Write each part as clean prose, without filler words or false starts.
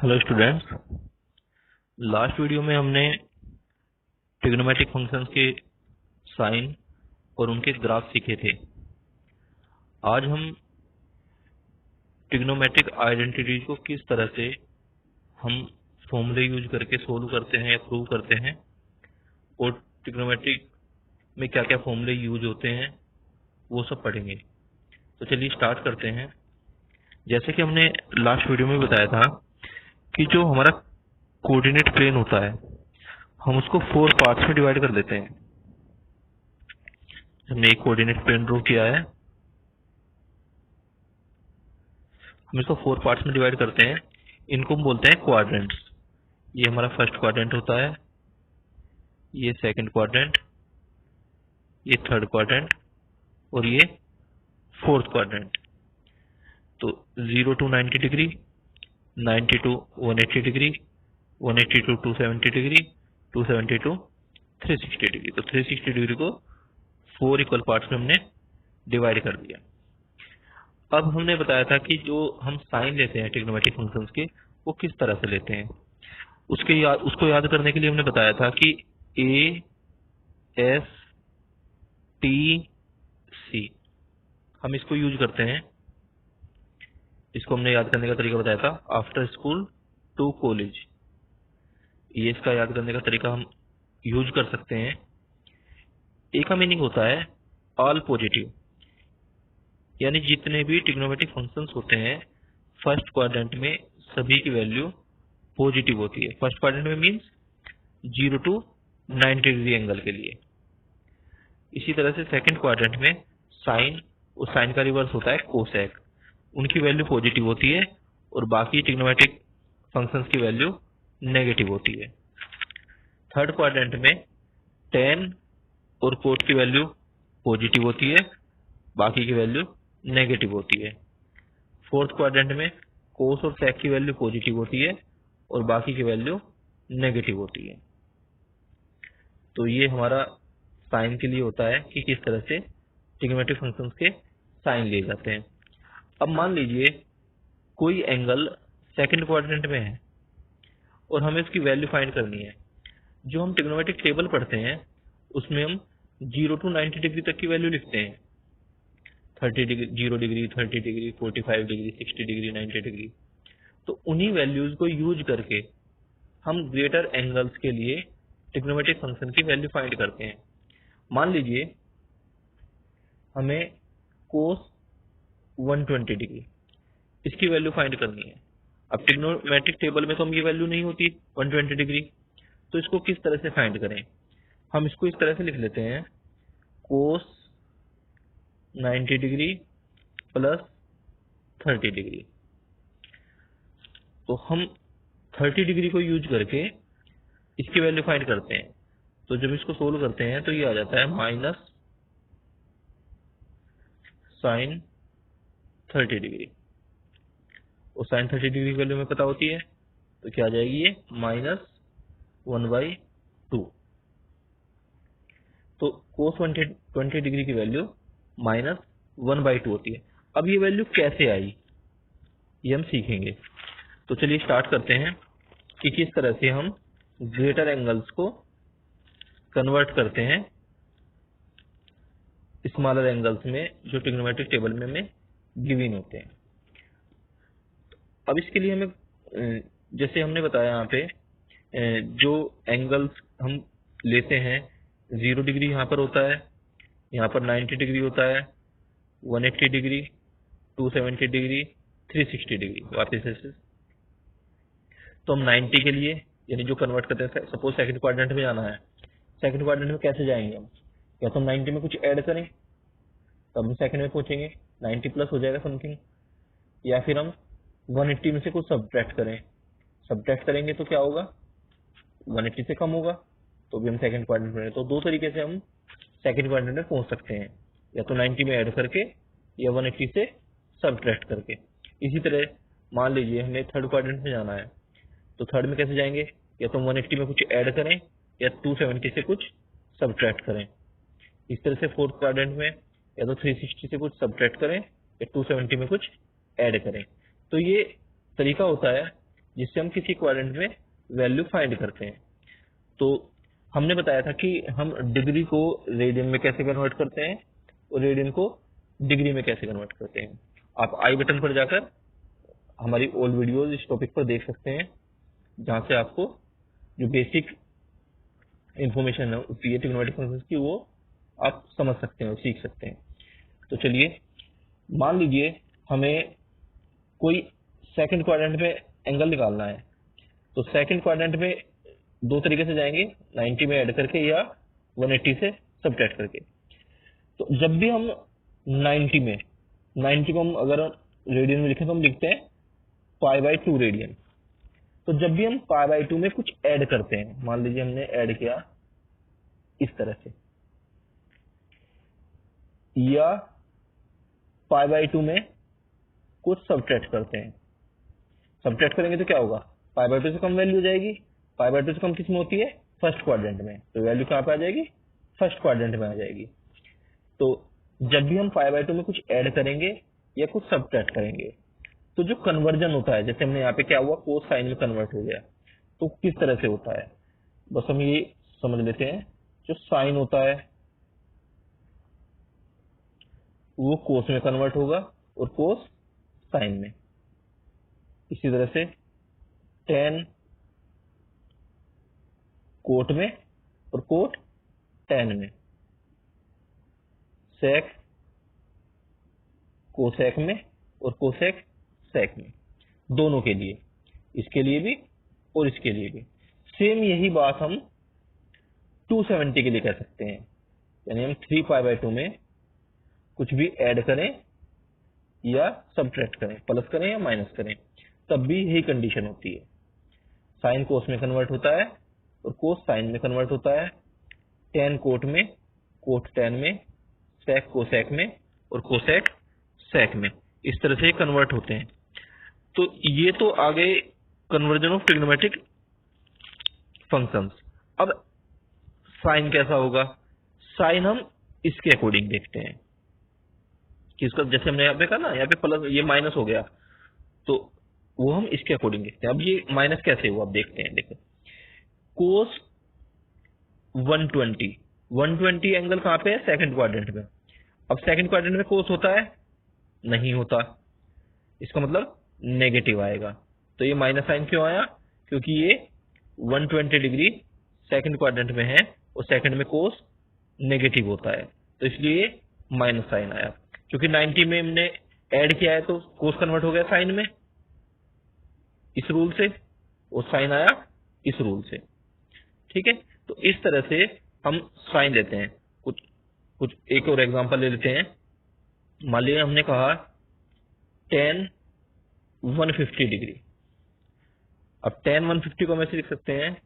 Hello students. Last video में हमने trigonometric functions के साइन और उनके ग्राफ सीखे थे। आज हम ट्रिग्नोमेट्रिक आइडेंटिटीज को किस तरह से हम फॉर्मूले यूज करके सोल्व करते हैं या प्रूव करते हैं और ट्रिग्नोमेट्रिक में क्या क्या फॉर्मूले यूज होते हैं वो सब पढ़ेंगे। तो चलिए स्टार्ट करते हैं। जैसे कि हमने लास्ट वीडियो में बताया था कि जो हमारा कोऑर्डिनेट प्लेन होता है हम उसको 4 पार्ट्स में डिवाइड कर देते हैं। हमने एक कोऑर्डिनेट प्लेन ड्रॉ किया है, हम इसको 4 पार्ट्स में डिवाइड करते हैं। इनको हम बोलते हैं क्वाड्रेंट्स। ये हमारा फर्स्ट क्वाड्रेंट होता है, ये सेकंड क्वाड्रेंट, ये थर्ड क्वाड्रेंट और ये फोर्थ क्वाड्रेंट। तो 0 to 90 degree, 90 to 180 degree, 180 to 270 degree, 270 to 360 degree. तो 360 डिग्री को 4 इक्वल पार्ट्स में हमने डिवाइड कर दिया। अब हमने बताया था कि जो हम साइन लेते हैं ट्रिग्नोमेट्रिक फंक्शंस के वो किस तरह से लेते हैं। उसको याद करने के लिए हमने बताया था कि ए एस टी सी हम इसको यूज करते हैं। इसको हमने याद करने का तरीका बताया था, आफ्टर स्कूल टू कॉलेज। ये इसका याद करने का तरीका हम यूज कर सकते हैं। ए का मीनिंग होता है ऑल पॉजिटिव, यानी जितने भी ट्रिग्नोमेट्रिक फंक्शंस होते हैं फर्स्ट क्वाड्रेंट में सभी की वैल्यू पॉजिटिव होती है। फर्स्ट क्वाड्रेंट में मींस 0 to 90 डिग्री एंगल के लिए। इसी तरह से सेकंड क्वाड्रेंट में साइन, उस साइन का रिवर्स होता है कोसेक, उनकी वैल्यू पॉजिटिव होती है और बाकी ट्रिग्नोमेट्रिक फंक्शंस की वैल्यू नेगेटिव होती है। थर्ड क्वाड्रेंट में टेन और कोट की वैल्यू पॉजिटिव होती है, बाकी की वैल्यू नेगेटिव होती है। फोर्थ क्वाड्रेंट में कोस और सेक की वैल्यू पॉजिटिव होती है और बाकी की वैल्यू नेगेटिव होती है। तो ये हमारा साइन के लिए होता है कि किस तरह से ट्रिग्नोमेट्रिक फंक्शंस के साइन लिए जाते हैं। अब मान लीजिए कोई एंगल सेकंड क्वाड्रेंट में है और हमें उसकी वैल्यू फाइंड करनी है। जो हम ट्रिग्नोमेट्रिक टेबल पढ़ते हैं उसमें हम 0 to 90 डिग्री तक की वैल्यू लिखते हैं। 30 degree, 0 degree, 30 degree, 45 degree, 60 degree, 90 degree. तो उन्हीं वैल्यूज को यूज करके हम ग्रेटर एंगल्स के लिए ट्रिग्नोमेट्रिक फंक्शन की वैल्यू फाइंड करते हैं। मान लीजिए हमें कोस 120 डिग्री इसकी वैल्यू फाइंड करनी है। अब ट्रिग्नोमेट्रिक टेबल में तो हम ये वैल्यू नहीं होती 120 डिग्री, तो इसको किस तरह से फाइंड करें। हम इसको इस तरह से लिख लेते हैं, कोस 90 डिग्री प्लस 30 डिग्री। तो हम 30 डिग्री को यूज करके इसकी वैल्यू फाइंड करते हैं। तो जब इसको सोल्व करते हैं तो ये आ जाता है माइनस साइन 30 डिग्री, और साइन 30 डिग्री की वैल्यू हमें पता होती है तो क्या आ जाएगी, ये -1/2। तो कोस 20 डिग्री की वैल्यू -1/2 होती है। अब ये वैल्यू कैसे आई ये हम सीखेंगे। तो चलिए स्टार्ट करते हैं कि किस तरह से हम ग्रेटर एंगल्स को कन्वर्ट करते हैं स्मॉलर एंगल्स में जो ट्रिग्नोमेट्रिक टेबल में हमें गिवन होते हैं। अब इसके लिए हमें जैसे हमने बताया यहाँ पे जो एंगल्स हम लेते हैं 0 डिग्री यहाँ पर होता है, यहाँ पर 90 डिग्री होता है, 180 डिग्री, 270 डिग्री, 360 डिग्री वापस से। तो हम 90 के लिए यानी जो कन्वर्ट करते हैं, सपोज सेकंड क्वाड्रेंट में जाना है, सेकंड क्वाड्रेंट में कैसे जाएंगे हम, या तो हम 90 में कुछ ऐड करें तब हम सेकंड में पहुंचेंगे, 90 प्लस हो जाएगा समथिंग, या फिर हम 180 में से कुछ सब्ट्रैक्ट करें। सब्ट्रैक्ट करेंगे तो क्या होगा, 180 से कम होगा तो भी हम सेकंड क्वाड्रेंट में। तो दो तरीके से हम सेकंड क्वाड्रेंट में पहुंच सकते हैं, या तो 90 में ऐड करके या 180 से सब्ट्रैक्ट करके। इसी तरह मान लीजिए हमें थर्ड क्वाड्रेंट में जाना है, तो थर्ड में कैसे जाएंगे, या तो 180 में कुछ ऐड करें या 270 से कुछ सब्ट्रैक्ट करें। इस तरह से फोर्थ क्वाड्रेंट में या तो 360 से कुछ सब्ट्रैक्ट करें या 270 में कुछ ऐड करें। तो ये तरीका होता है जिससे हम किसी क्वाड्रेंट में वैल्यू फाइंड करते हैं। तो हमने बताया था कि हम डिग्री को रेडियन में कैसे कन्वर्ट करते हैं और रेडियन को डिग्री में कैसे कन्वर्ट करते हैं। आप आई बटन पर जाकर हमारी ओल्ड वीडियोज इस टॉपिक पर देख सकते हैं, जहां से आपको जो बेसिक इंफॉर्मेशन होती है ट्रिग्नोमेट्रिक फंक्शंस की वो आप समझ सकते हैं और सीख सकते हैं। तो चलिए, मान लीजिए हमें कोई सेकंड क्वाड्रेंट में एंगल निकालना है, तो सेकंड क्वाड्रेंट में दो तरीके से जाएंगे, 90 में ऐड करके या 180 से सबट्रैक्ट करके। तो जब भी हम 90 को हम अगर रेडियन में लिखें तो हम लिखते हैं π/2 रेडियन। तो जब भी हम π/2 में कुछ ऐड करते हैं, मान लीजिए हमने ऐड किया इस तरह से, या π/2 में कुछ सबट्रैक्ट करते हैं, सबट्रैक्ट करेंगे तो क्या होगा, π/2 से कम वैल्यू हो जाएगी। π/2 से कम किस में होती है, फर्स्ट क्वाड्रेंट में, तो वैल्यू कहां पे आ जाएगी, फर्स्ट क्वाड्रेंट में आ जाएगी। तो जब भी हम π/2 में कुछ ऐड करेंगे या कुछ सबट्रैक्ट करेंगे, तो जो कन्वर्जन होता है, जैसे हमने यहाँ पे क्या हुआ, कोस साइन में कन्वर्ट हो गया, तो किस तरह से होता है बस हम ये समझ लेते हैं। जो साइन होता है वो कोस में कन्वर्ट होगा और कोस साइन में। इसी तरह से टेन कोट में और कोट टेन में, सेक कोसेक में और कोसेक सेक में, दोनों के लिए, इसके लिए भी और इसके लिए भी। सेम यही बात हम 270 के लिए कह सकते हैं, यानी हम 3π/2 में कुछ भी ऐड करें या सबट्रैक्ट करें, प्लस करें या माइनस करें, तब भी यही कंडीशन होती है। साइन कोस में कन्वर्ट होता है और कोस साइन में कन्वर्ट होता है, टेन कोट में, कोट टेन में, सेक कोसेक में और कोसेक सेक में, इस तरह से कन्वर्ट होते हैं। तो ये तो आगे कन्वर्जन ऑफ ट्रिग्नोमेट्रिक फंक्शंस। अब साइन कैसा होगा, साइन हम इसके अकॉर्डिंग देखते हैं कि इसका, जैसे हमने यहाँ पे कहा ना, यहाँ पे प्लस, ये माइनस हो गया, तो वो हम इसके अकॉर्डिंग देखते हैं। अब ये माइनस कैसे हुआ, अब देखते हैं। देखो, कोस 120 एंगल कहाँ पे है, सेकंड क्वाड्रेंट में। अब सेकंड क्वाड्रेंट में कोस होता है, नहीं होता, इसका मतलब नेगेटिव आएगा। तो ये माइनस साइन क्यों आया, क्योंकि ये 120 डिग्री सेकंड क्वाड्रेंट में है और सेकंड में कोस नेगेटिव होता है, तो इसलिए माइनस साइन आया। क्योंकि 90 में हमने ऐड किया है तो कोस कन्वर्ट हो गया साइन में इस रूल से, और साइन आया इस रूल से। ठीक है, तो इस तरह से हम साइन लेते हैं। कुछ एक और एग्जांपल ले लेते हैं। मान लीजिए हमने कहा tan 150 डिग्री। अब tan 150 को हम ऐसे लिख सकते हैं,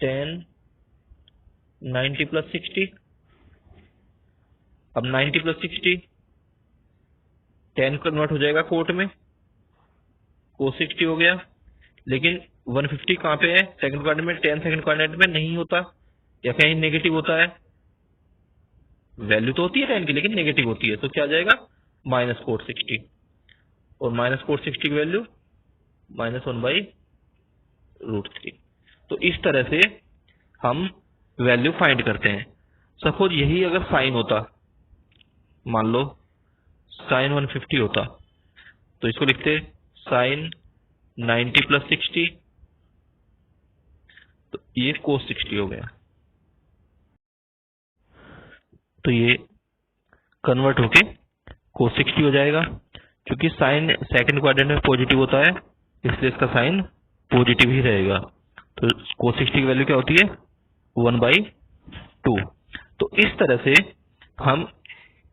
tan 90 + 60। अब 90 + 60 tan कन्वर्ट हो जाएगा कोट में, कोस 60 हो गया। लेकिन 150 कहाँ पे है, सेकंड क्वाड्रेंट में, tan सेकंड क्वाड्रेंट में नहीं होता या कहीं नेगेटिव होता है, वैल्यू तो होती है tan की लेकिन नेगेटिव होती है, तो क्या आ जाएगा, माइनस कोट 60, और माइनस कोट 60 की वैल्यू -1/√3। तो इस तरह से हम वैल्यू फाइंड करते हैं। सपोज यही अगर साइन होता, मान लो साइन 150 होता, तो इसको लिखते साइन 90 + 60, तो ये कोस 60 हो गया। तो ये कन्वर्ट होके कोस 60 हो जाएगा। क्योंकि साइन सेकंड क्वाड्रेंट में पॉजिटिव होता है, इसलिए इसका साइन पॉजिटिव ही रहेगा। तो कोस 60 की वैल्यू क्या होती है, 1/2। तो इस तरह से हम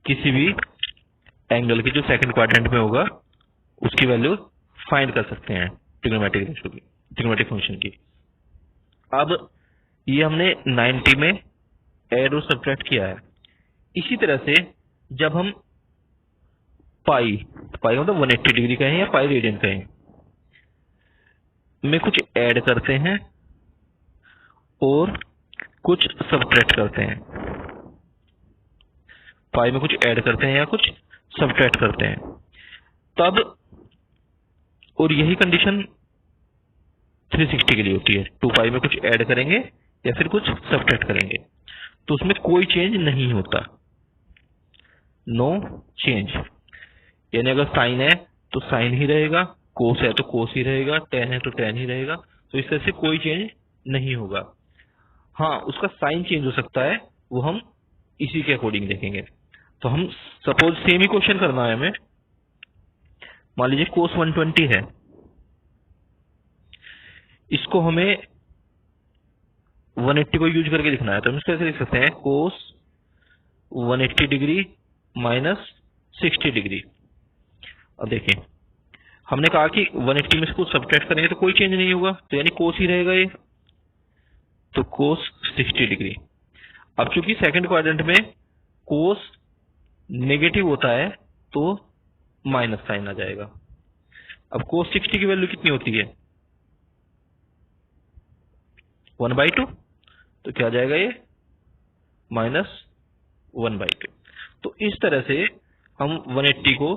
किसी भी एंगल की जो सेकंड क्वाड्रेंट में होगा उसकी वैल्यू फाइंड कर सकते हैं ट्रिग्नोमेट्रिक रेशियो की, ट्रिग्नोमेट्रिक फंक्शन की। अब ये हमने 90 में ऐड और सब्ट्रैक्ट किया है। इसी तरह से जब हम पाई मतलब 180 डिग्री कहें या पाई रेडियन कहें में कुछ ऐड करते हैं और कुछ सब्ट्रैक्ट करते हैं, पाई में कुछ ऐड करते हैं या कुछ सब्ट्रैक्ट करते हैं, तब, और यही कंडीशन 360 के लिए होती है। 2 पाई में कुछ ऐड करेंगे या फिर कुछ सब्ट्रैक्ट करेंगे तो उसमें कोई चेंज नहीं होता, नो चेंज। यानी अगर साइन है तो साइन ही रहेगा, कोस है तो कोस ही रहेगा, टेन है तो टेन ही रहेगा। तो इस तरह से कोई चेंज नहीं होगा। हाँ, उसका साइन चेंज हो सकता है, वो हम इसी के अकॉर्डिंग देखेंगे। तो हम सपोज सेम ही क्वेश्चन करना है हमें। मान लीजिए कोस 120 है, इसको हमें 180 को यूज करके लिखना है। तो हम इसको ऐसे लिख सकते हैं, कोस 180 डिग्री माइनस 60 डिग्री। अब देखिए, हमने कहा कि 180 में से कुछ सब्ट्रैक्ट करेंगे तो कोई चेंज नहीं होगा, तो यानी कोस ही रहेगा ये, तो कोस 60 डिग्री। अब चूंकि सेकंड क्वाड्रेंट में कोस नेगेटिव होता है तो माइनस साइन आ जाएगा। अब कोस 60 की वैल्यू कितनी होती है, 1/2, तो क्या आ जाएगा ये, -1/2। तो इस तरह से हम 180 को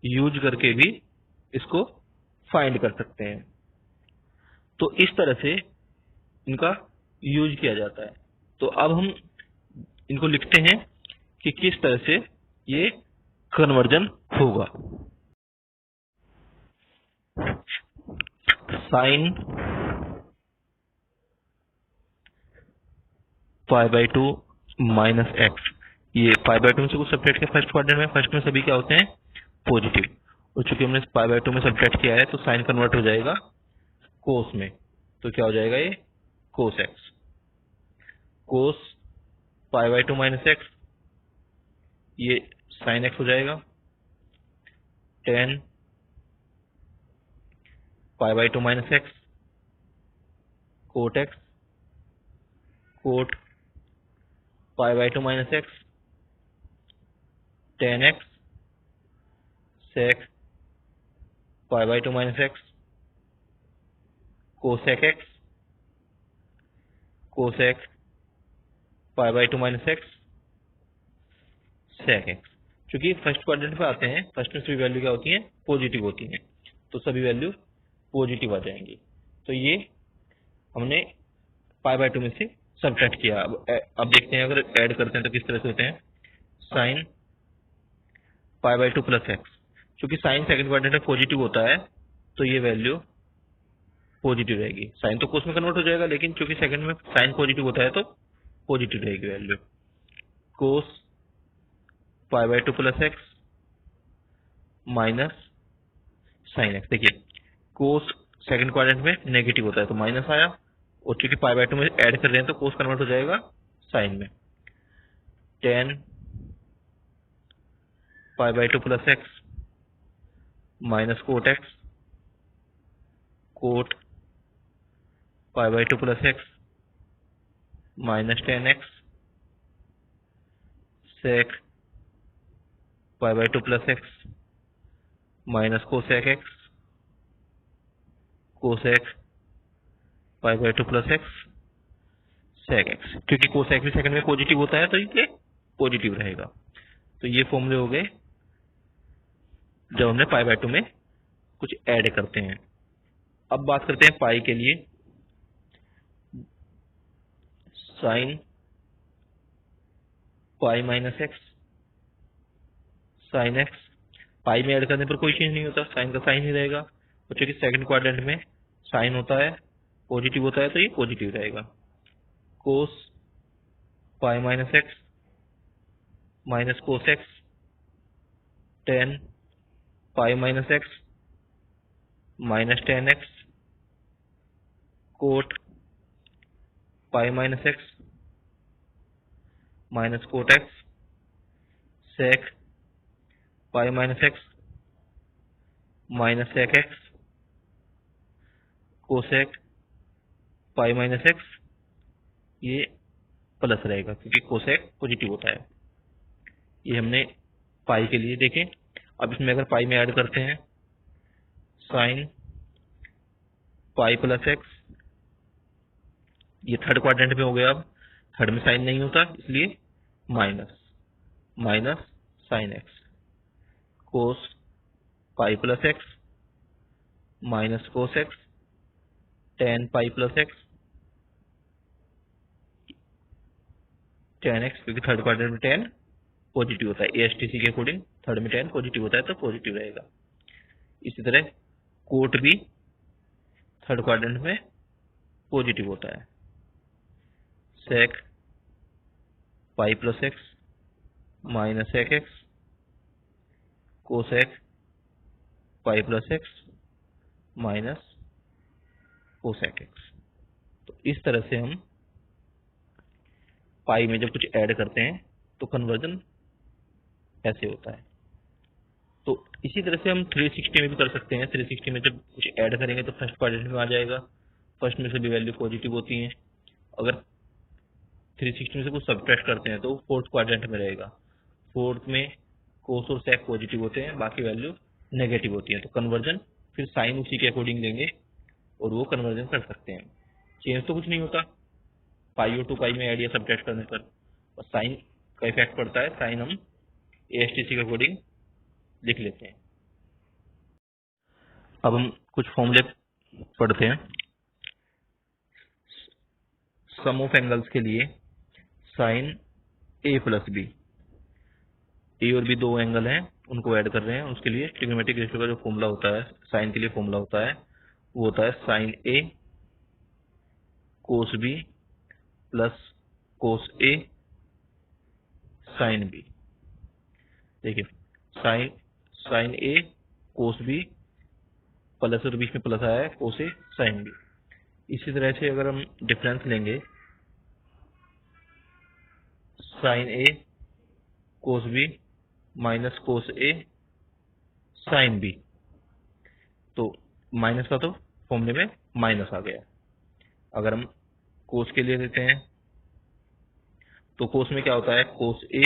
यूज करके भी इसको फाइंड कर सकते हैं। तो इस तरह से इनका यूज किया जाता है। तो अब हम इनको लिखते हैं कि किस तरह से ये कन्वर्जन होगा। साइन π/2 माइनस एक्स, ये π/2 में से कुछ सब्ट्रैक्ट किया फर्स्ट क्वाड्रेंट में, फर्स्ट में सभी क्या होते हैं, पॉजिटिव। और चूंकि हमने π/2 में सब्ट्रैक्ट किया है तो साइन कन्वर्ट हो जाएगा कोस में, तो क्या हो जाएगा ये, cos x. Cos π/2 minus x, ये साइन एक्स हो जाएगा। Tan π/2 minus x, cot x. Cot π/2 minus x, tan x. Sec π/2 minus x, cosec x. Cosec π/2 minus x, sec x. क्योंकि फर्स्ट क्वाड्रेंट पे आते हैं, फर्स्ट में सभी वैल्यू क्या होती है, पॉजिटिव होती हैं, तो सभी वैल्यू पॉजिटिव आ जाएंगी। तो ये हमने π/2 में से सब्ट्रैक्ट किया। अब देखते हैं अगर ऐड करते हैं तो किस तरह से होते हैं। साइन π/2 प्लस एक्स, क्योंकि साइन सेकंड क्वाड्रेंट में पॉजिटिव होता है तो ये वैल्यू पॉजिटिव रहेगी। साइन तो कोस में कन्वर्ट हो जाएगा, लेकिन क्योंकि सेकंड में साइन पॉजिटिव होता है तो पॉजिटिव रहेगी value. Cos π/2 plus x minus sine x. देखिए, कोस सेकंड क्वाड्रेंट में नेगेटिव होता है तो माइनस आया, और चूंकि π/2 में ऐड कर रहे हैं तो कोस कन्वर्ट हो जाएगा साइन में। Tan π/2 plus x minus cot x. Cot π/2 plus x minus tan x. Sec π/2 plus x minus cosec x. Cosec π/2 plus x sec x, क्योंकि कोसेक भी सेकंड में पॉजिटिव होता है तो ये पॉजिटिव रहेगा। तो ये फॉर्मूले हो गए जब हमने π/2 में कुछ ऐड करते हैं। अब बात करते हैं पाई के लिए। Sine pi minus x, sine x. Pi में ऐड करने पर कोई चेंज नहीं होता, साइन का साइन ही रहेगा। और चूंकि सेकंड क्वाड्रेंट में साइन होता है, पॉजिटिव होता है, तो ये पॉजिटिव रहेगा। Cos pi minus x minus cos x. Tan pi minus x minus tan x. Cot pi minus x minus cot x. Sec pi minus x minus sec x. Cosec pi minus x, ये plus रहेगा क्योंकि cosec positive होता है। ये हमने पाई के लिए देखें। अब इसमें अगर पाई में ऐड करते हैं, साइन पाई प्लस एक्स, ये थर्ड क्वाड्रेंट में हो गया। अब थर्ड में साइन नहीं होता इसलिए minus minus sine x. Cos pi plus x minus cos x. Tan pi plus x, tan x, क्योंकि थर्ड क्वाड्रेंट में टेन पॉजिटिव होता है, ASTC के अकॉर्डिंग थर्ड में टेन पॉजिटिव होता है तो पॉजिटिव रहेगा। इसी तरह कोट भी थर्ड क्वाड्रेंट में पॉजिटिव होता है। सेक पाई प्लस एक्स माइनस एक एक्स कोसेक पाई plus x minus cosec x. तो इस तरह से हम पाई में जब कुछ ऐड करते हैं तो कन्वर्जन ऐसे होता है। तो इसी तरह से हम 360 में भी कर सकते हैं। 360 में जब कुछ ऐड करेंगे तो फर्स्ट क्वाड्रेंट में आ जाएगा, फर्स्ट में सभी वैल्यू पॉजिटिव होती हैं। अगर 360 में से कुछ सब्ट्रैक्ट करते हैं तो फोर्थ क्वाड्रेंट में रहेगा, फोर्थ में कोस और सेक पॉजिटिव होते हैं, बाकी वैल्यू नेगेटिव होती है। तो कन्वर्जन फिर साइन उसी के अकॉर्डिंग देंगे और वो कन्वर्जन कर सकते हैं। चेंज तो कुछ नहीं होता पाई और 2 पाई में ऐड या सब्ट्रैक्ट करने पर, और साइन का इफेक्ट पड़ता है। साइन हम ASTC के अकॉर्डिंग लिख लेते हैं। अब हम कुछ फॉर्मूले पढ़ते हैं। सम ऑफ एंगल्स के लिए साइन A प्लस बी, ए और बी दो एंगल हैं, उनको ऐड कर रहे हैं। उसके लिए ट्रिग्नोमेट्रिक रेशियो का जो फॉर्मूला होता है साइन के लिए फॉर्मूला होता है वो होता है sine A cos B plus cos A sine B. देखिए sine A cos B, plus और बीच में प्लस आया है, कोस A साइन बी। इसी तरह से अगर हम डिफरेंस लेंगे sine A cos B minus cos A sine B, तो माइनस का तो फॉर्मूले में माइनस आ गया। अगर हम कोस के लिए देते हैं तो कोस में क्या होता है कोस A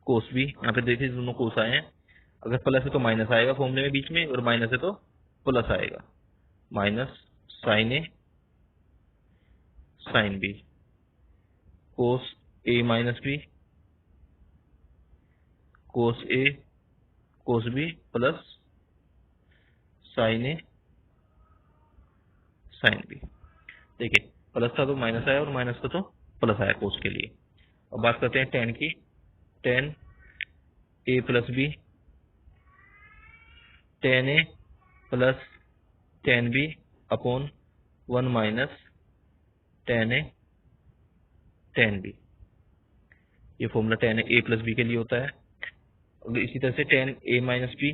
कोस बी, यहाँ पे देखिए दोनों कोस आए हैं। अगर प्लस है तो माइनस आएगा फॉर्मूले में बीच में, और माइनस है तो प्लस आएगा। Minus sine A sine B cos A minus B cos A cos B plus sine A sine B. देखिए प्लस था तो माइनस आया और माइनस था तो प्लस आया कोस के लिए। अब बात करते हैं टेन की। Tan A plus b, tan A plus tan b upon 1 minus tan A tan b. ये formula tan A plus b के लिए होता है। और इसी तरह से tan A minus b,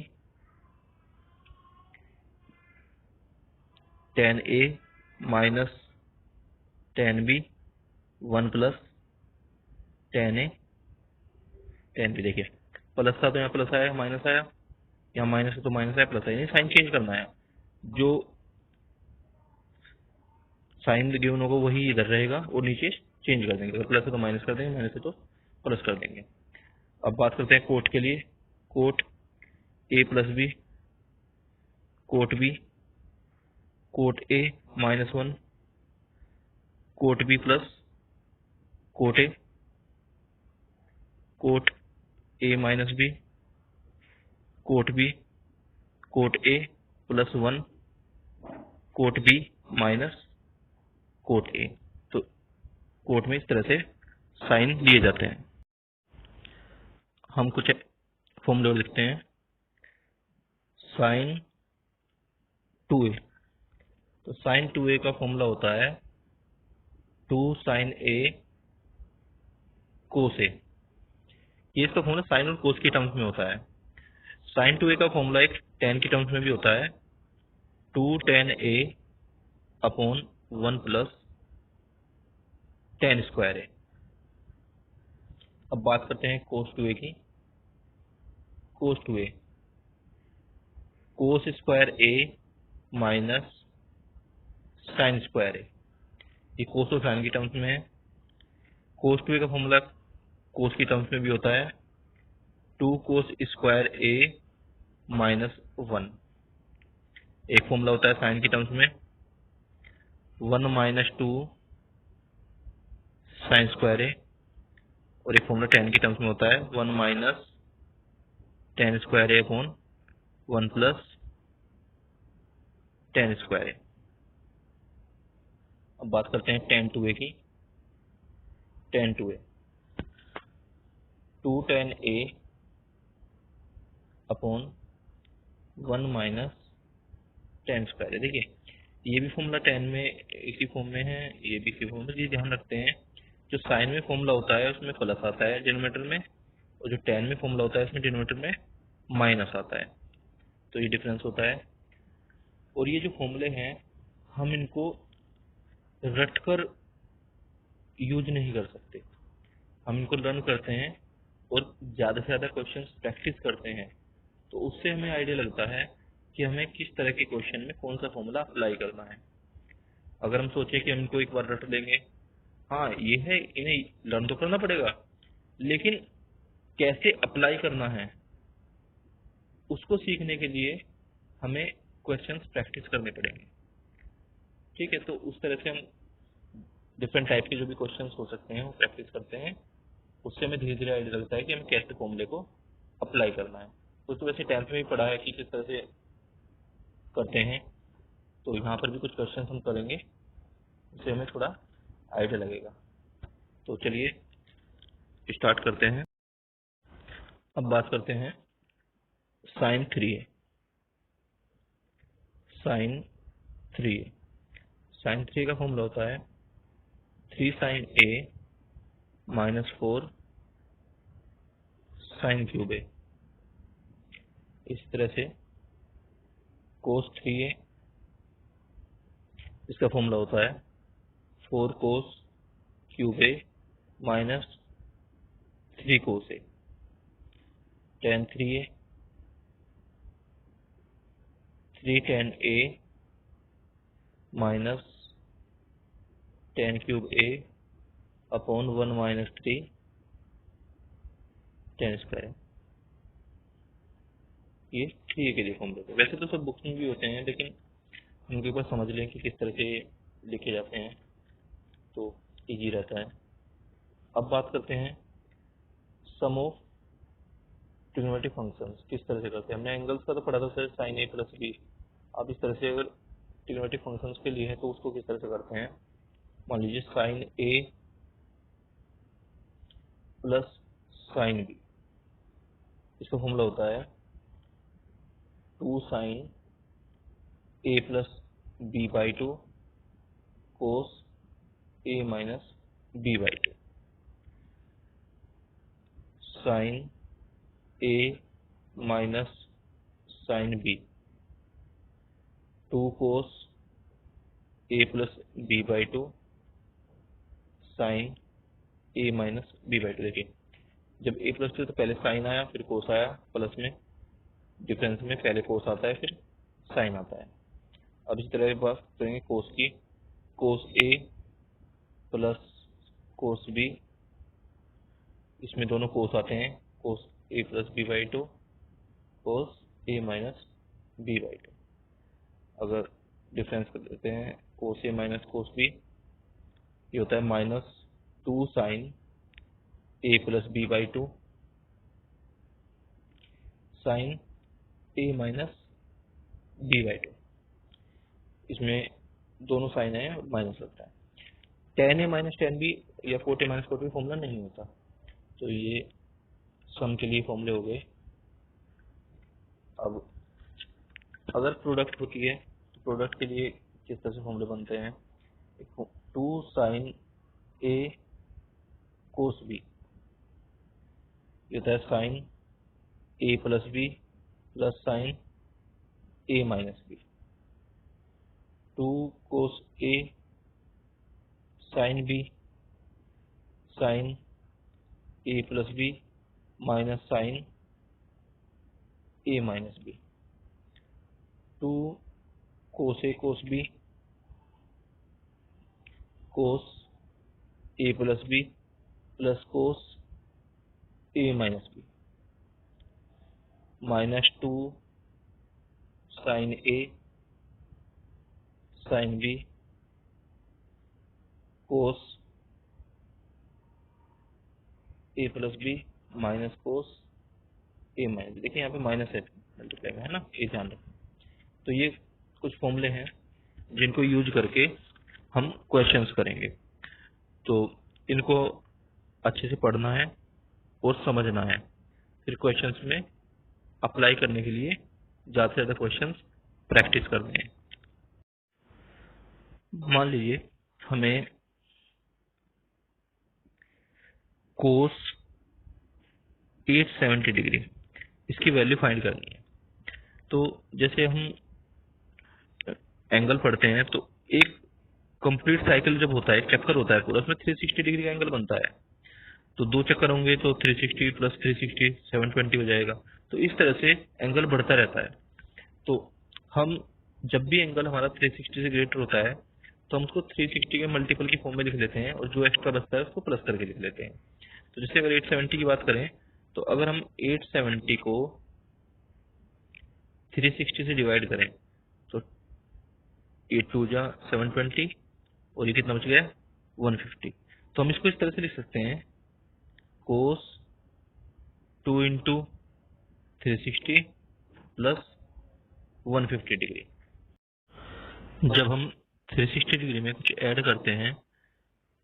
tan A minus tan b 1 plus tan A tan b. देखिए प्लस था तो यहाँ प्लस आया, माइनस आया, यहाँ माइनस है तो माइनस आया, प्लस आया। साइन चेंज करना है, जो साइन गिवन होगा वही इधर रहेगा और नीचे चेंज कर देंगे। अगर प्लस है तो माइनस कर देंगे, माइनस है तो प्लस कर देंगे। अब बात करते हैं कोट के लिए। Cot A plus B cot B cot A minus 1 cot B plus cot A cot A minus B cot B cot A plus 1 cot B minus cot A। तो कोट में इस तरह से साइन लिए जाते हैं। हम कुछ फॉर्मूले लिखते हैं। साइन 2A, तो साइन 2A का फॉर्मूला होता है 2 साइन A कोस A। ये इसका फॉर्मूला साइन और कोस की टर्म्स में होता है। साइन 2A का फॉर्मूला एक टेन की टर्म्स में भी होता है, 2 ten A upon 1 plus ten square A। अब बात करते हैं कोस 2A की। कोस 2A cos square A minus sine square A, ये कोस और साइन की टर्म्स में है। कोस 2A का फॉर्मूला कोस की टर्म्स में भी होता है, 2 कोस स्क्वायर A माइनस 1। एक फॉर्मूला होता है साइन की टर्म्स में 1 माइनस 2 साइन स्क्वायर A, और एक फॉर्मूला टेन की टर्म्स में होता है 1 minus ten square A upon 1 plus ten square A। अब बात करते हैं tan 2a की। tan 2a 2 tan a upon 1 minus tan square है। देखिए ये भी फॉर्मूला tan में इसी फॉर्म में है, ये भी इसी फॉर्म में। ये ध्यान रखते हैं जो साइन में फॉर्मूला होता है उसमें प्लस आता है डिनोमिनेटर में, और जो tan में फॉर्मूला होता है उसमें डिनोमिनेटर में माइनस आता है, तो ये डिफरेंस होता है। और ये जो फॉर्मूले हैं हम इनको रटकर यूज नहीं कर सकते, हम इनको लर्न करते हैं और ज़्यादा से ज़्यादा क्वेश्चंस प्रैक्टिस करते हैं, तो उससे हमें आइडिया लगता है कि हमें किस तरह के क्वेश्चन में कौन सा फॉर्मूला अप्लाई करना है। अगर हम सोचें कि हम इनको एक बार रट लेंगे, हाँ ये है, इन्हें लर्न तो करना पड़ेगा, लेकिन कैसे अप्लाई करना है उसको सीखने के लिए हमें क्वेश्चंस प्रैक्टिस करने पड़ेंगे। ठीक है, तो उस तरह से हम डिफरेंट टाइप के जो भी क्वेश्चंस हो सकते हैं वो प्रैक्टिस करते हैं, उससे हमें धीरे धीरे आइडिया लगता है कि हमें कैसे फॉर्मूले को अप्लाई करना है। तो वैसे 10th में भी पढ़ा है कि किस तरह से करते हैं, तो यहाँ पर भी कुछ क्वेश्चंस हम करेंगे, उससे हमें थोड़ा आइडिया लगेगा। तो चलिए स्टार्ट करते हैं। अब बात करते हैं sin 3a। sin 3a sin 3 का फॉर्मूला होता है 3 sin a minus 4 sin cube a। इस तरह से cos 3a, इसका फॉर्मूला होता है 4 cos cube a minus 3 cos a। tan 3a 3 tan a minus tan cube a upon 1 minus 3 tan square. ये 3a के लिए फॉर्मूले थे। वैसे तो सब बुक्स में भी होते हैं, लेकिन उनके ऊपर समझ लें कि किस तरह से लिखे जाते हैं तो इजी रहता है। अब बात करते हैं सम ऑफ ट्रिग्नोमेट्रिक फंक्शंस किस तरह से करते हैं। हमने एंगल्स का तो पढ़ा था sir, sign A plus B. अब इस तरह से अगर ट्रिग्नोमेट्रिक फंक्शंस के लिए है तो उसको किस तरह से करते हैं। मान लीजिए sine A plus sine B, इसका फॉर्मूला होता है 2 sine A plus B by 2 cos A minus B by 2। Sine A minus sine B 2 cos A plus B by 2 sine A minus B by 2। देखिए जब ए plus two तो पहले sign आया फिर कोस आया, प्लस में डिफरेंस में पहले कोस आता है फिर साइन आता है। अब इसी तरह बात करेंगे कोस की, कोस ए प्लस कोस बी, इसमें दोनों कोस आते हैं, cos A plus B by 2 cos A minus B by 2। अगर डिफरेंस कर देते हैं कोस ए माइनस कोस बी, ये होता है minus 2 sine A plus B by 2 sine A minus B by 2। इसमें दोनों साइन है माइनस लगता है। tan A minus tan B या cot A minus cot B formula नहीं होता, तो ये सम के लिए फॉर्मूले हो गए। अब अगर प्रोडक्ट होती है तो प्रोडक्ट के लिए किस तरह से फॉर्मूले बनते हैं। 2 साइन ए कोस बी, ये होता है sign A plus b plus sine A minus B. 2 cos a sine B sign A plus B minus sign A minus B. 2 cos a cos B cos A plus b plus cos A minus B minus 2 sine a sine B cos A plus B minus cos A minus B. देखिए यहाँ पे minus है multiply में, है ना, ये ध्यान रखें। तो ये कुछ फॉर्मूले हैं जिनको यूज करके हम क्वेश्चंस करेंगे। तो इनको अच्छे से पढ़ना है और समझना है, फिर क्वेश्चंस में अप्लाई करने के लिए ज़्यादा से ज़्यादा क्वेश्चंस प्रैक्टिस करने हैं। मान लीजिए हमें कोस 870 डिग्री इसकी वैल्यू फाइंड करनी है। तो जैसे हम एंगल पढ़ते हैं तो एक कंप्लीट साइकिल जब होता है, चक्कर होता है पूरा, उसमें 360 डिग्री का एंगल बनता है। तो 2 चक्कर होंगे तो 360 प्लस 360 720 हो जाएगा। तो इस तरह से एंगल बढ़ता रहता है। तो हम जब भी एंगल हमारा 360 से ग्रेटर होता है तो हम उसको 360 के मल्टीपल की फॉर्म में लिख लेते हैं और जो एक्स्ट्रा बचता है उसको प्लस करके लिख लेते हैं। तो जैसे अगर 870 की बात करें तो अगर हम 870 को 360 से डिवाइड करें तो 8 2 जा 720 और ये कितना बच गया 150। तो हम इसको इस तरह से लिख सकते हैं कोस 2 इंटू 360 प्लस 150 डिग्री। जब हम 360 डिग्री में कुछ ऐड करते हैं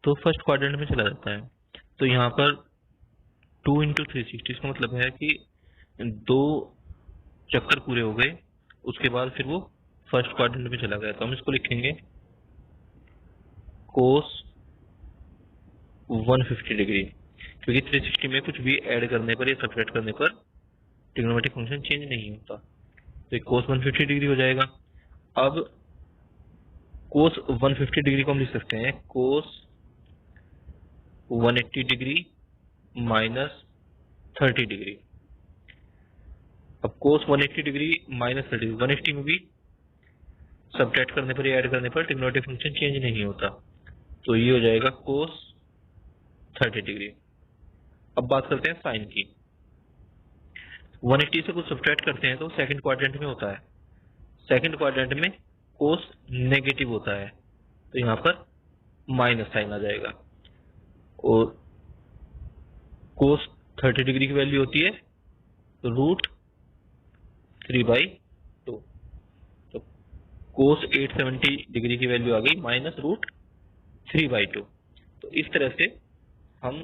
तो फर्स्ट क्वाड्रेंट में चला जाता है। तो यहाँ पर 2 इंटू 360 इसका मतलब है कि 2 चक्कर पूरे हो गए, उसके बाद फिर वो फर्स्ट क्वाड्रेंट में चला गया। तो हम इसको लिखेंगे कोस 150 डिग्री, क्योंकि 360 में कुछ भी ऐड करने पर या सब्ट्रैक्ट करने पर ट्रिग्नोमेट्रिक फंक्शन चेंज नहीं होता। तो कोस 150 डिग्री हो जाएगा। अब कोस 150 डिग्री को हम लिख सकते हैं कोस 180 डिग्री माइनस 30 डिग्री। अब कोस 180 डिग्री माइनस 30, 180 में भी सब्ट्रैक्ट करने पर या ऐड करने पर ट्रिग्नोमेट्रिक फंक्शन चेंज नहीं होता। तो ये हो जाएगा कोस 30 डिग्री। अब बात करते हैं साइन की। 180 से कुछ सब्ट्रैक्ट करते हैं तो सेकंड क्वाड्रेंट में होता है। सेकंड क्वाड्रेंट में कोस नेगेटिव होता है, तो यहाँ पर माइनस साइन आ जाएगा। और कोस 30 डिग्री की वैल्यू होती है √3/2। तो कोस 870 डिग्री की वैल्यू आ गई माइनस √3/2। तो इस तरह से हम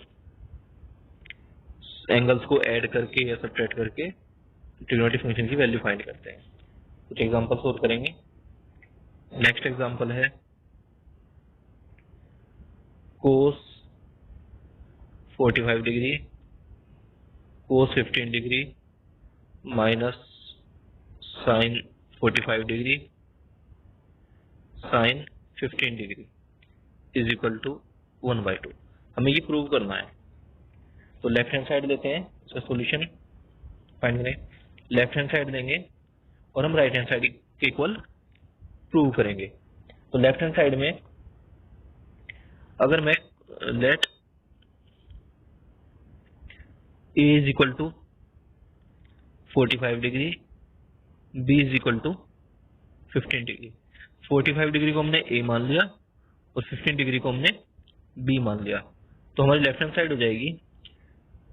एंगल्स को ऐड करके या सब्ट्रैक्ट करके ट्रिग्नोमेट्रिक फंक्शन की वैल्यू फाइंड करते हैं। कुछ एग्जांपल सोल्व करेंगे। नेक्स्ट एग्जांपल है cos 45 degree cos 15 degree minus sine 45 degree sine 15 degree is equal to 1/2। हमें ये प्रूव करना है। तो लेफ्ट हैंड साइड लेते हैं, इसका सॉल्यूशन फाइंड करें। लेफ्ट हैंड साइड लेंगे और हम राइट हैंड साइड के इक्वल प्रूव करेंगे। तो लेफ्ट हैंड साइड में अगर मैं let a is equal to 45 degree b is equal to 15 degree. 45 degree को हमने a मान लिया और 15 डिग्री को हमने b मान लिया। तो हमारी लेफ्ट हैंड साइड हो जाएगी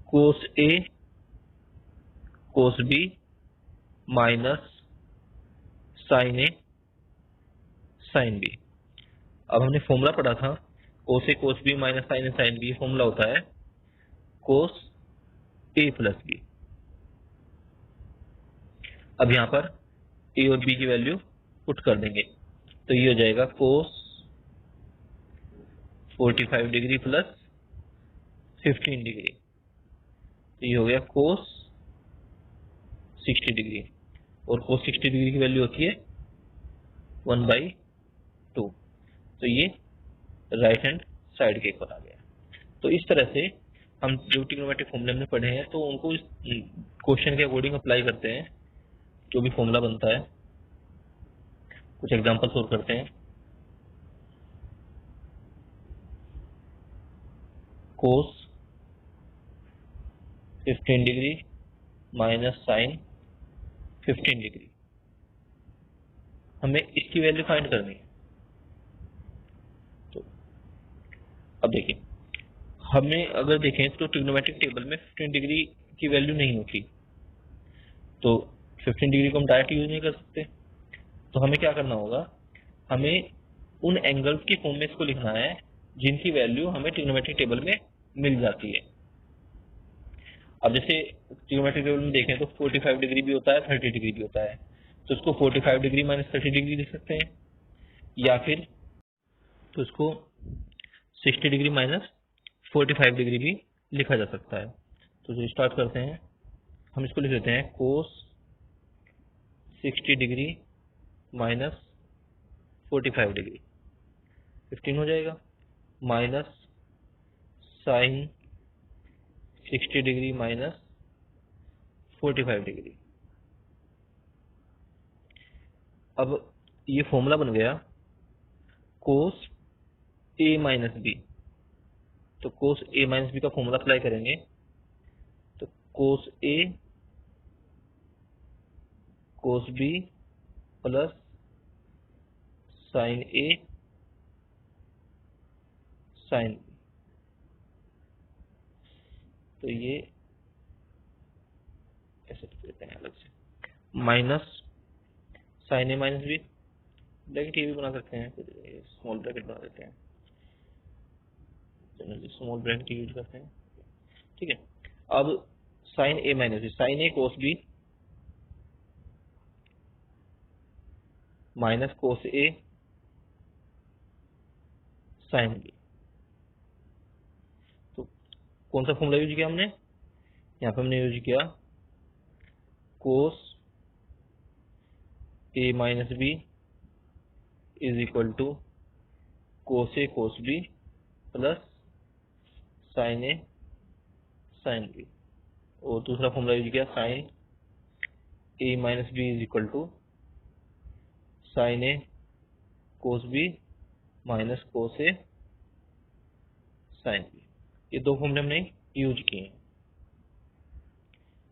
cos a cos b minus sine a sine b। अब हमने फॉर्मूला पढ़ा था cos a cos b minus sine a sine b। Formula होता है कोस a प्लस b। अब यहाँ पर a और b की वैल्यू पुट कर देंगे तो ये हो जाएगा कोस 45 डिग्री प्लस 15 डिग्री। तो ये हो गया कोस 60 डिग्री और कोस 60 डिग्री की वैल्यू होती है 1/2। तो ये राइट हैंड साइड के इक्वल आ गया। तो इस तरह से हम जो ट्रिग्नोमेट्रिक फॉर्मूले हमने पढ़े हैं तो उनको इस क्वेश्चन के अकॉर्डिंग अप्लाई करते हैं, जो भी फॉर्मूला बनता है। कुछ एग्जांपल सोल्व करते हैं। कोस 15 डिग्री माइनस साइन 15 डिग्री, हमें इसकी वैल्यू फाइंड करनी है। तो अब देखिए, हमें अगर देखें तो ट्रिग्नोमेट्रिक टेबल में 15 डिग्री की वैल्यू नहीं होती, तो 15 डिग्री को हम डायरेक्ट यूज नहीं कर सकते। तो हमें क्या करना होगा, हमें उन एंगल्स की फॉर्म में इसको लिखना है जिनकी वैल्यू हमें ट्रिग्नोमेट्रिक टेबल में मिल जाती है। अब जैसे ट्रिग्नोमेट्रिक टेबल में देखें तो 45 डिग्री भी होता है, 30 डिग्री भी होता है, तो इसको 45 डिग्री माइनस 30 डिग्री लिख सकते हैं, या फिर तो इसको 60 डिग्री माइनस 45 डिग्री भी लिखा जा सकता है। तो स्टार्ट करते हैं, हम इसको लिख लेते हैं कोस 60 डिग्री माइनस 45 डिग्री 15 हो जाएगा, minus sine 60 degree minus 45 degree. अब ये फॉर्मूला बन गया कोस ए माइनस बी। तो कोस ए माइनस बी का फॉर्मूला अप्लाई करेंगे, तो कोस a cos B plus sine a sine B. तो ये ऐसे लिख देते हैं अलग से, माइनस साइन ए माइनस बी, ब्रैकेट ये भी बना सकते हैं, स्मॉल ब्रैकेट बना देते हैं, स्मॉल ब्रैकेट यूज करते हैं, ठीक है। अब sign A minus B, sign a cos B minus cos a sine B. तो कौन सा फॉर्मूला यूज किया हमने, यहाँ पे हमने यूज किया cos A minus b is equal to cos a cos B plus sine a sine b. और दूसरा फॉर्मूला यूज किया sine A minus b is equal to sine a cos B minus cos a sine b. ये दो फॉर्मूले हमने use किए हैं।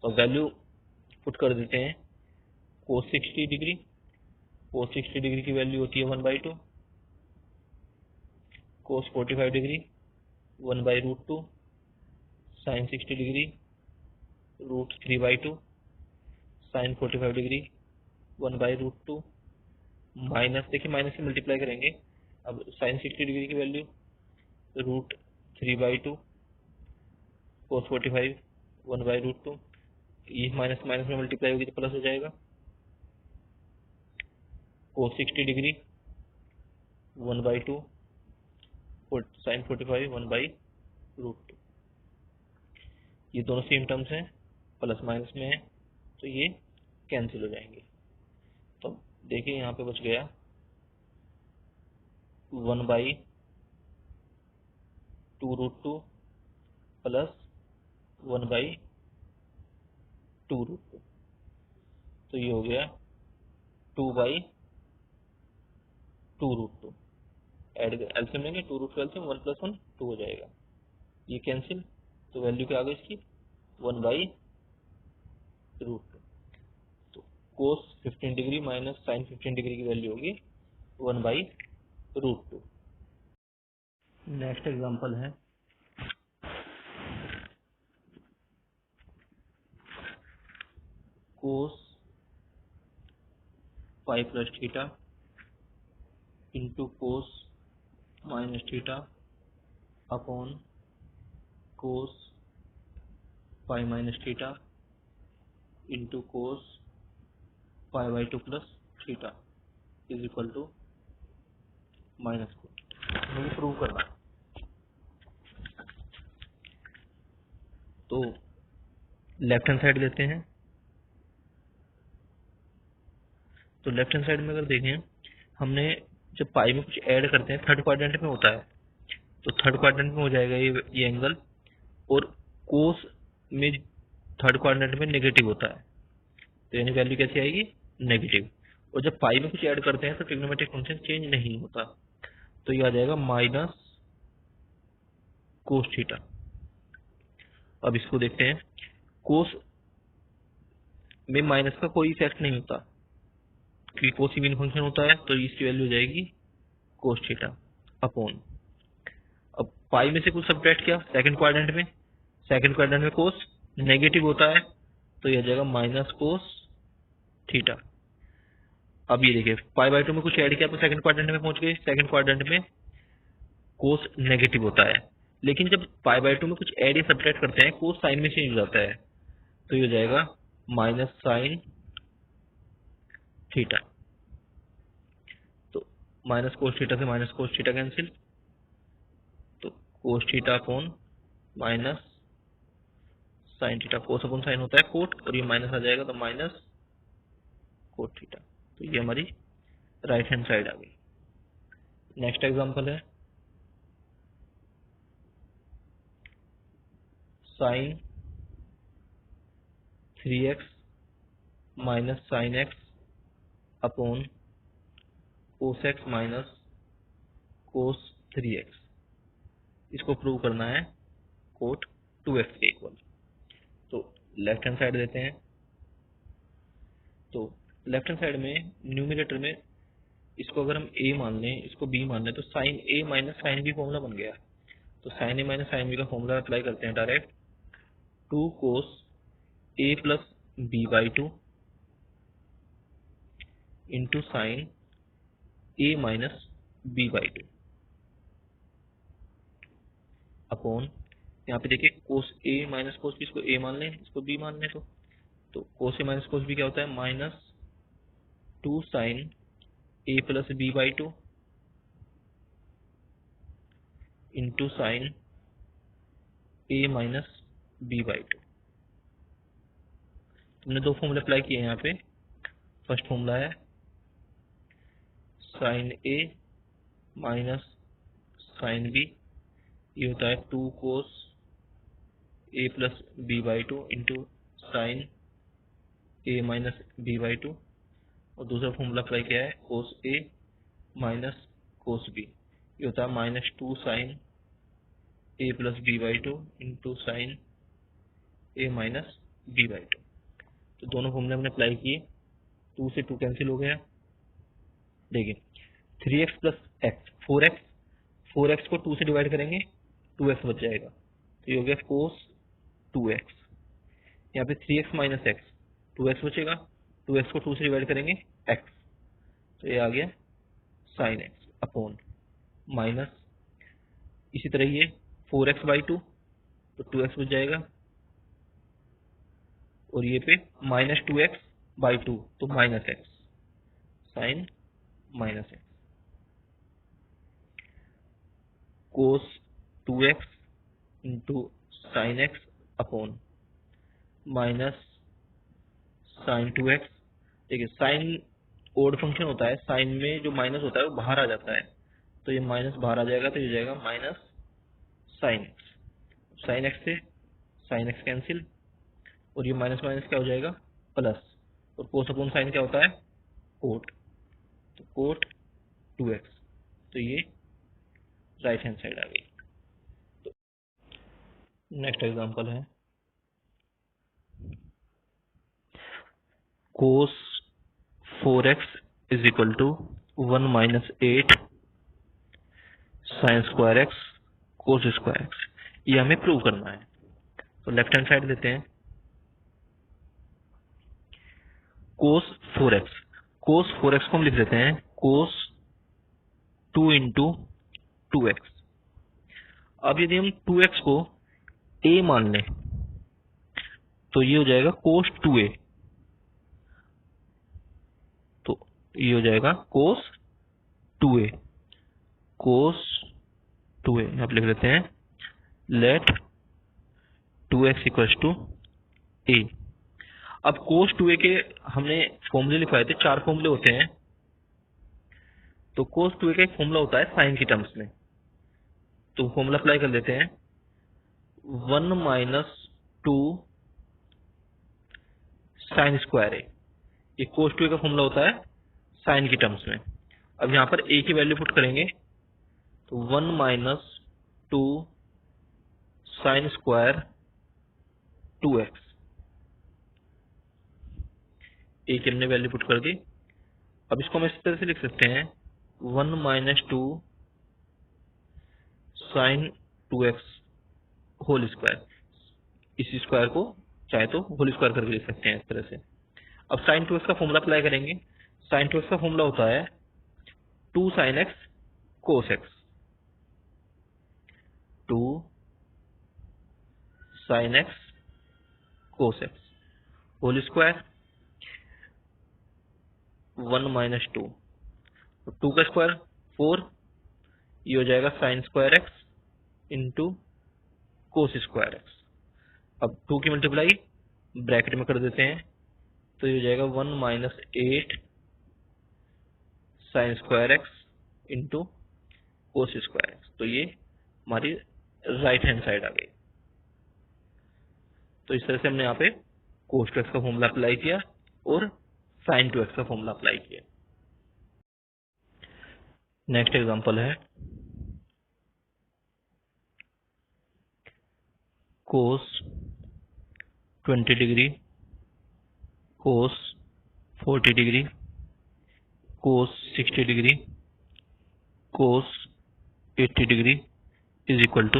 तो वैल्यू पुट कर देते हैं, कोस 60 डिग्री, कोस 60 डिग्री की वैल्यू होती है 1/2, cos 45 degree 1/√2, sine 60 degree √3/2, sine 45 degree 1/√2, minus, देखिए माइनस से मल्टीप्लाई करेंगे, अब साइन 60 डिग्री की वैल्यू √3/2, कोस 45 1/√2, ये माइनस माइनस में मल्टीप्लाई होगी तो प्लस हो जाएगा, कोस 60 डिग्री 1/2, साइन 45 1/√2। ये दोनों सेम टर्म्स हैं, प्लस माइनस में है, तो ये कैंसिल हो जाएंगे। तो देखिए यहाँ पे बच गया 1/2√2 प्लस 1/2√2, तो ये हो गया 2/2√2। एड एल्सियम लेंगे, 2√2 एल्सियम 1 + 1 2 हो जाएगा, ये कैंसिल, तो वैल्यू क्या आ गई इसकी 1/√2। तो cos 15 degree minus sine 15 degree की वैल्यू होगी 1/√2। नेक्स्ट एग्जांपल है cos pi plus theta into cos minus theta upon cos pi minus theta into cos π/2 plus theta is equal to minus को। मुझे प्रूव करना, तो लेफ्ट हैंड साइड लेते हैं। तो लेफ्ट हैंड साइड में अगर देखें, हमने जब पाई में कुछ ऐड करते हैं थर्ड क्वाड्रेंट में होता है, तो थर्ड क्वाड्रेंट में हो जाएगा ये एंगल, और कोस में थर्ड क्वाड्रेंट में नेगेटिव होता है, तो यानी वैल्यू कैसी आएगी नेगेटिव। और जब पाई में कुछ ऐड करते हैं तो ट्रिग्नोमेट्रिक फंक्शन चेंज नहीं होता, तो ये आ जाएगा माइनस कोस थीटा। अब इसको देखते हैं, कोस में माइनस का कोई इफेक्ट नहीं होता क्योंकि कोस इवन फंक्शन होता है, तो इसकी वैल्यू हो जाएगी कोस थीटा अपॉन, अब पाई में से कुछ सब्ट्रैक्ट किया सेकंड क्वाड्रेंट में कोस नेगेटिव होता है, तो यह जाएगा माइनस कोस थीटा अब ये देखिए π/2 में कुछ ऐड किया तो सेकंड क्वाड्रेंट में पहुंच गए। सेकंड क्वाड्रेंट में कोस नेगेटिव होता है, लेकिन जब π/2 में कुछ ऐड या सब्ट्रैक्ट करते हैं कोस साइन में चेंज हो जाता है, तो ये हो जाएगा माइनस साइन थीटा। तो माइनस कोस थीटा से माइनस कोस थीटा कैंसिल, तो cos theta upon minus sine theta. कोस अपॉन साइन होता है कोट, और ये माइनस आ जाएगा तो माइनस कोट थीटा। तो ये हमारी राइट हैंड साइड आ गई। नेक्स्ट एग्जांपल है sine 3x minus sine x upon cos x minus cos 3x। इसको प्रूव करना है कोट 2x के इक्वल। तो लेफ्ट हैंड साइड देते हैं। तो लेफ्ट हैंड साइड में न्यूमरेटर में इसको अगर हम a मान लें, इसको b मान लें, तो sine a minus sine b formula बन गया। तो sine a minus sine b का फॉर्मूला अप्लाई करते हैं direct, 2 cos a plus b/2 into sine a minus b/2 upon, यहाँ पे देखिए cos a minus cos b, इसको a मान लें, इसको b मान लें, तो cos a minus cos b क्या होता है, minus 2 sine a plus b/2 into sine a minus b/2। तुमने दो फॉर्मूले अप्लाई किए यहाँ पे। फर्स्ट फॉर्मूला है sine a minus sine b, ये होता है 2 cos a plus b/2 into sine a minus b/2। और दूसरा फॉर्मूला अप्लाई किया है cos a minus cos b, ये होता है minus 2 sine a plus b/2 into sine a minus b/2। तो दोनों फॉर्मूले हमने अप्लाई किए, 2 से 2 कैंसिल हो गया। देखिए 3x plus x 4x, 4x को 2 से डिवाइड करेंगे 2x बच जाएगा, तो ये हो गया कोस 2x। यहाँ पे 3x माइनस x 2x बचेगा, 2x को 2 से डिवाइड करेंगे x, तो ये आ गया साइन x अपॉन माइनस, इसी तरह ये 4x/2 तो 2x बच जाएगा, और ये पे माइनस 2x/2 तो minus x sine minus x cos 2x into sine x upon minus sine 2x। देखिए साइन ओड फंक्शन होता है, साइन में जो माइनस होता है वो बाहर आ जाता है, तो ये माइनस बाहर आ जाएगा, तो ये जाएगा minus sine x। Sine x से साइन x कैंसिल, और ये माइनस माइनस क्या हो जाएगा प्लस, और कोस अपॉन साइन क्या होता है कोट, तो कोट 2x। तो ये राइट हैंड साइड आ गई। तो नेक्स्ट एग्जांपल है cos 4x is equal to 1 minus 8 sine square x cos square x। ये हमें प्रूव करना है। तो लेफ्ट हैंड साइड देते हैं कोस 4x, कोस 4x को हम लिख देते हैं कोस 2 इंटू 2x। अब यदि हम 2x को a मान लें तो ये हो जाएगा कोस 2a, तो ये हो जाएगा कोस 2a, कोस 2a यहाँ पे लिख लेते हैं late 2x equals to a। अब कोस 2a के हमने फॉर्मूले लिखवाए थे, 4 फॉर्मूले होते हैं। तो कोस 2a का एक फॉर्मूला होता है साइन की टर्म्स में, तो फॉर्मूला अप्लाई कर लेते हैं 1 माइनस 2 साइन स्क्वायर a। ये कोस 2a का फॉर्मूला होता है साइन की टर्म्स में। अब यहाँ पर a की वैल्यू पुट करेंगे, तो 1 minus 2 sine square 2x, a की हमने वैल्यू पुट कर दी। अब इसको हम इस तरह से लिख सकते हैं 1 minus 2 sine 2x whole square. इस स्क्वायर को चाहे तो होल स्क्वायर करके लिख सकते हैं इस तरह से। अब साइन 2x का फॉर्मूला अप्लाई करेंगे, साइन 2x का फॉर्मूला होता है 2 sin x cos x, 2 sin x cos x whole square 1 minus 2, 2 का स्क्वायर 4, ये हो जाएगा sine square X into cos square X. अब 2 की मल्टीप्लाई ब्रैकेट में कर देते हैं तो ये हो जाएगा 1 minus 8 sine square X into cos square x. तो ये हमारी राइट हैंड साइड आ गई। तो इस तरह से हमने यहाँ पे कोस 2x का फॉर्मूला अप्लाई किया और साइन 2x का फॉर्मूला अप्लाई किया। नेक्स्ट एग्जांपल है cos 20 degree, cos 40 degree, cos 60 degree, cos 80 degree is equal to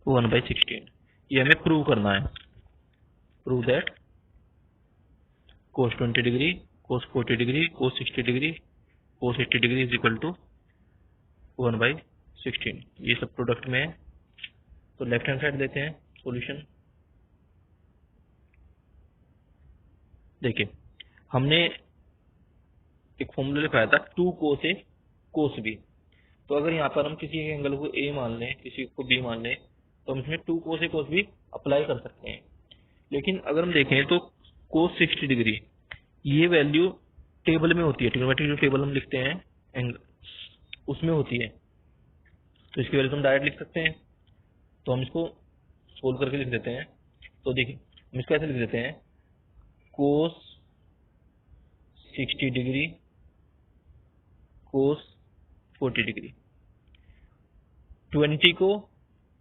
1/16। ये हमें प्रूव करना है। Prove that cos 20 degree, cos 40 degree, cos 60 degree, cos 80 degree is equal to 1/16। ये सब product में है। तो लेफ्ट हैंड साइड देते हैं सॉल्यूशन। देखिए हमने एक फॉर्मूला लिखाया था 2 कोस ए कोस बी। तो अगर यहाँ पर हम किसी एक एंगल को ए मान लें, किसी को बी मान लें, तो हम इसमें 2 cos a cos B apply कर सकते हैं। लेकिन अगर हम देखें तो कोस 60 डिग्री ये वैल्यू टेबल में होती है, ट्रिग्नोमेट्रिक जो टेबल हम लिखते हैं उसमें होती है। तो इसकी वैल्यू हम डायरेक्ट लिख सकते हैं। तो हम इसको सोल्व करके लिख देते हैं। तो देखिए हम इसको ऐसे लिख देते हैं कोस 60 डिग्री कोस 40 डिग्री, 20 को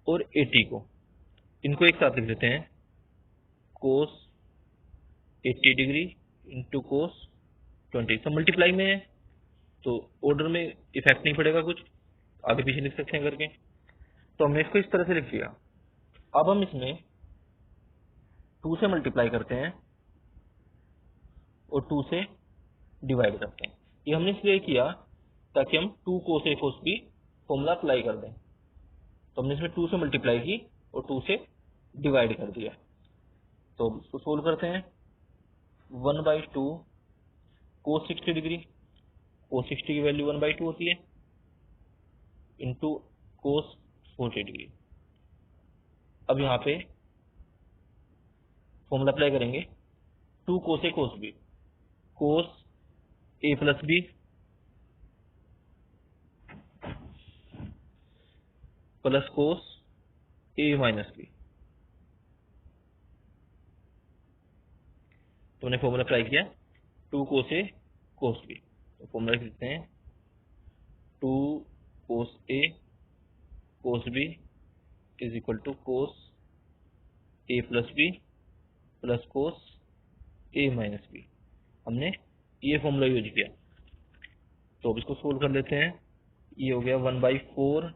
और 80 को इनको एक साथ लिख देते हैं कोस 80 डिग्री इंटू कोस 20। सब मल्टीप्लाई में है तो ऑर्डर में इफेक्ट नहीं पड़ेगा, कुछ आगे पीछे लिख सकते हैं करके। तो हमने इसको इस तरह से लिख दिया। अब हम इसमें 2 से मल्टीप्लाई करते हैं और 2 से डिवाइड करते हैं। ये हमने इसलिए किया ताकि हम 2 cos a cos B formula apply कर दें। तो हमने इसमें 2 से मल्टीप्लाई की और 2 से डिवाइड कर दिया। तो इसको सोल्व करते हैं। 1/2 कोस 60 डिग्री, कोस 60 की वैल्यू 1/2 होती है, इंटू कोस 40 डिग्री। अब यहाँ पे फॉर्मूला अप्लाई करेंगे 2 cos a cos B, cos A plus b plus cos A minus B. तो हमने फॉर्मूला अप्लाई किया 2 कोस ए कोस बी। तो फॉर्मूला लिख देते हैं 2 cos a cos b is equal to cos A plus b plus cos A minus b. हमने ये formula use किया। तो अब इसको सोल्व कर लेते हैं। ये हो गया 1/4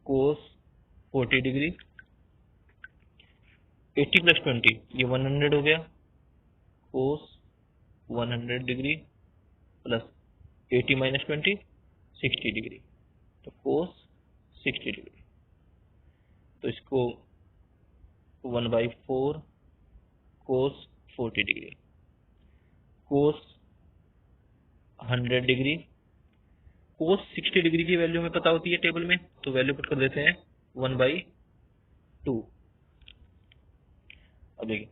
कोस 40 डिग्री, 80 प्लस 20 ये 100 हो गया, कोस 100 डिग्री प्लस 80 माइनस 20 60 डिग्री, तो कोस 60 डिग्री। तो इसको 1/4 कोस 40 डिग्री, कोस 100 डिग्री, कोस 60 डिग्री की वैल्यू हमें पता होती है टेबल में, तो वैल्यू पुट कर देते हैं 1/2। अब देखिए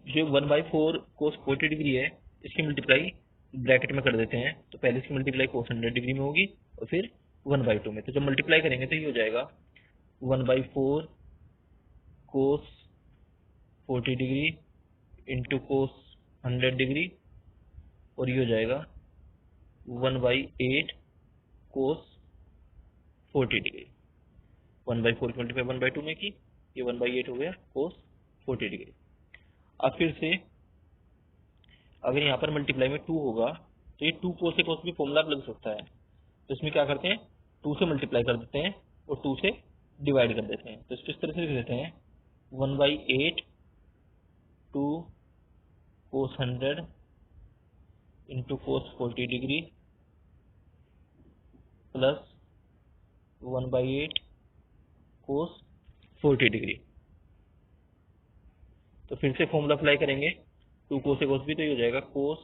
जो 1/4 कोस 40 डिग्री है इसकी मल्टीप्लाई ब्रैकेट में कर देते हैं। तो पहले इसकी मल्टीप्लाई कोस 100 डिग्री में होगी और फिर 1/2 में। तो जब मल्टीप्लाई करेंगे तो ये हो जाएगा 1/4 कोस 40 डिग्री इंटू कोस 100 डिग्री और ये हो जाएगा 1/8 कोस 40 डिग्री। 1/4 की मल्टीप्लाई 1/2 में की, ये 1/8 हो गया कोस 40 डिग्री। अब फिर से अगर यहाँ पर मल्टीप्लाई में 2 होगा तो ये 2 कोस से कोस भी फॉर्मूला लग सकता है। तो इसमें क्या करते हैं 2 से मल्टीप्लाई कर देते हैं और 2 से डिवाइड कर देते हैं। तो इसको इस तरह से लिख देते हैं 1/8 2 कोस 100 इंटू कोस 40 डिग्री प्लस 1/8 कोस 40 डिग्री। तो फिर से फॉर्मूला अप्लाई करेंगे, 2 कोस से कोस भी, तो ये हो जाएगा कोस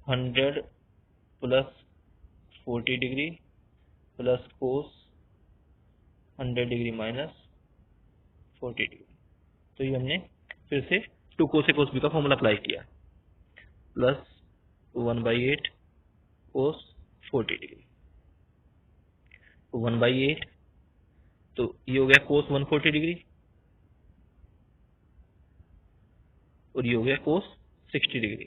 100 plus 40 degree plus cos 100 degree minus 40 degree. तो ये हमने फिर से 2 कोस से कोस भी का फॉर्मूला अप्लाई किया, प्लस 1/8 कोस 40 डिग्री। 1/8 तो ये हो गया कोस 140 डिग्री और ये हो गया कोस 60 डिग्री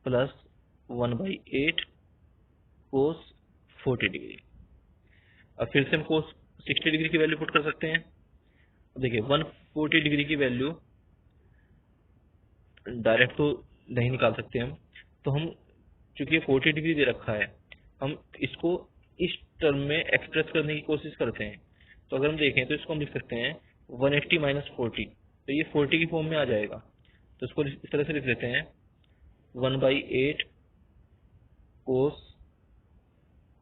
प्लस 1/8 कोस 40 डिग्री। अब फिर से हम कोस 60 डिग्री की वैल्यू पुट कर सकते हैं। अब देखिए 140 डिग्री की वैल्यू डायरेक्ट तो नहीं निकाल सकते हम, तो हम चूंकि 40 डिग्री दे रखा है, हम इसको इस टर्म में एक्सप्रेस करने की कोशिश करते हैं। तो अगर हम देखें तो इसको हम लिख सकते हैं 180 माइनस 40, तो ये 40 की फॉर्म में आ जाएगा। तो इसको इस तरह से लिख देते हैं 1/8 कोस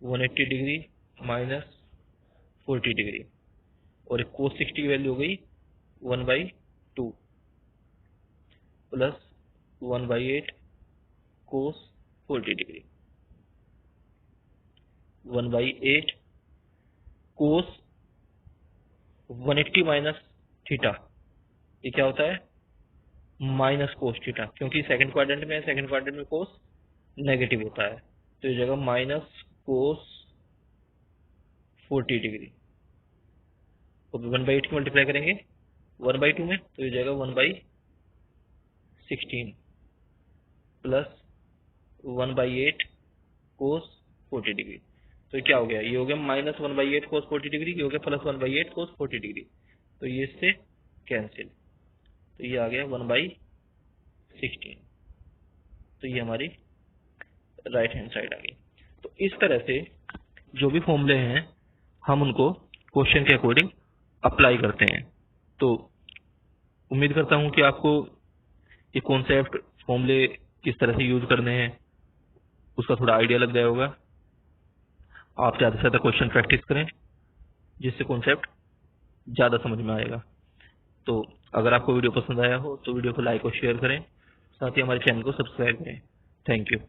180 डिग्री माइनस 40 डिग्री, और एक कोस 60 की वैल्यू हो गई 1/2 प्लस 1/8 कोस 40 डिग्री। 1/8 कोस 180 माइनस थीटा, ये क्या होता है माइनस कोस थीटा, क्योंकि सेकंड क्वाड्रेंट में, सेकंड क्वाड्रेंट में कोस नेगेटिव होता है, तो ये जगह माइनस कोस 40 डिग्री। तो 1/8 की मल्टीप्लाई करेंगे 1/2 में, तो ये जाएगा 1/16 प्लस 1/8 कोस 40 डिग्री। तो ये क्या हो गया, ये हो गया माइनस 1/8 कोस 40 डिग्री, ये हो गया प्लस 1/8 कोस 40 डिग्री, तो ये इससे कैंसिल, तो ये आ गया 1/16। तो ये हमारी राइट हैंड साइड आ गई। तो इस तरह से जो भी फॉर्मूले हैं हम उनको क्वेश्चन के अकॉर्डिंग अप्लाई करते हैं। तो उम्मीद करता हूं कि आपको ये कॉन्सेप्ट, फॉर्मूले किस तरह से यूज करने हैं उसका थोड़ा आइडिया लग गया होगा। आप ज़्यादा से ज़्यादा क्वेश्चन प्रैक्टिस करें, जिससे कॉन्सेप्ट ज़्यादा समझ में आएगा। तो अगर आपको वीडियो पसंद आया हो तो वीडियो को लाइक और शेयर करें, साथ ही हमारे चैनल को सब्सक्राइब करें। Thank you.